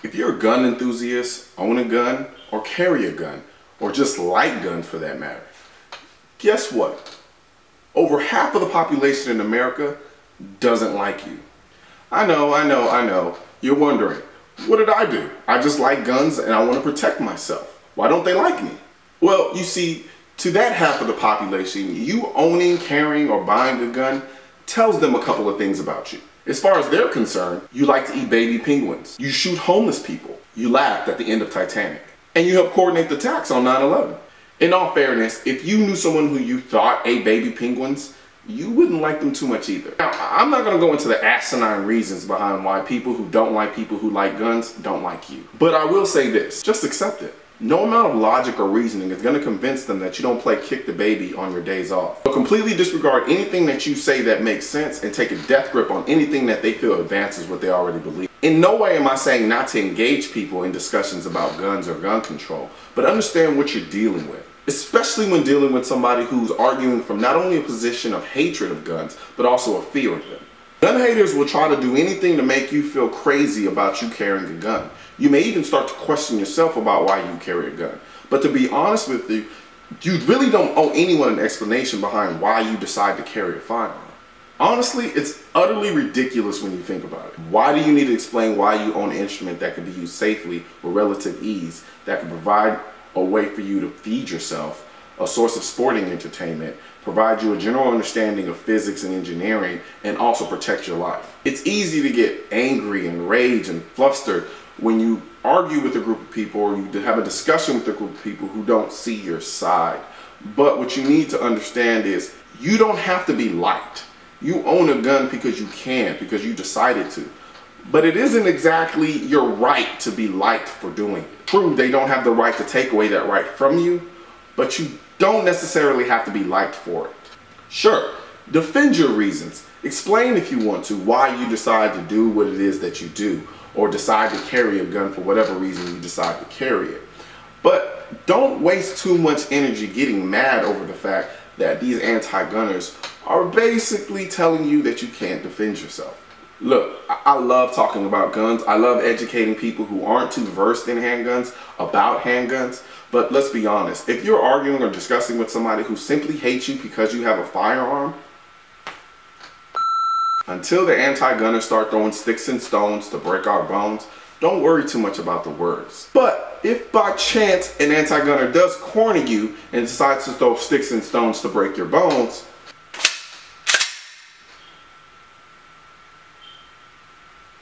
If you're a gun enthusiast, own a gun, or carry a gun, or just like guns for that matter, guess what? Over half of the population in America doesn't like you. I know. You're wondering, what did I do? I just like guns and I want to protect myself. Why don't they like me? Well, you see, to that half of the population, you owning, carrying, or buying a gun tells them a couple of things about you. As far as they're concerned, you like to eat baby penguins. You shoot homeless people. You laughed at the end of Titanic. And you helped coordinate the attacks on 9/11. In all fairness, if you knew someone who you thought ate baby penguins, you wouldn't like them too much either. Now, I'm not going to go into the asinine reasons behind why people who don't like people who like guns don't like you. But I will say this, just accept it. No amount of logic or reasoning is going to convince them that you don't play kick the baby on your days off. So completely disregard anything that you say that makes sense and take a death grip on anything that they feel advances what they already believe. In no way am I saying not to engage people in discussions about guns or gun control, but understand what you're dealing with. Especially when dealing with somebody who's arguing from not only a position of hatred of guns, but also a fear of them. Gun haters will try to do anything to make you feel crazy about you carrying a gun. You may even start to question yourself about why you carry a gun. But to be honest with you, you really don't owe anyone an explanation behind why you decide to carry a firearm. Honestly, it's utterly ridiculous when you think about it. Why do you need to explain why you own an instrument that can be used safely with relative ease, that can provide a way for you to feed yourself, a source of sporting entertainment, provide you a general understanding of physics and engineering, and also protect your life? It's easy to get angry and rage and flustered when you argue with a group of people or you have a discussion with a group of people who don't see your side. But what you need to understand is you don't have to be liked. You own a gun because you can, because you decided to. But it isn't exactly your right to be liked for doing it. True, they don't have the right to take away that right from you, but you don't necessarily have to be liked for it. Sure, defend your reasons. Explain if you want to why you decide to do what it is that you do, or decide to carry a gun for whatever reason you decide to carry it. But don't waste too much energy getting mad over the fact that these anti-gunners are basically telling you that you can't defend yourself. Look, I love talking about guns. I love educating people who aren't too versed in handguns about handguns. But let's be honest, if you're arguing or discussing with somebody who simply hates you because you have a firearm, until the anti-gunners start throwing sticks and stones to break our bones, don't worry too much about the words. But if by chance an anti-gunner does corner you and decides to throw sticks and stones to break your bones,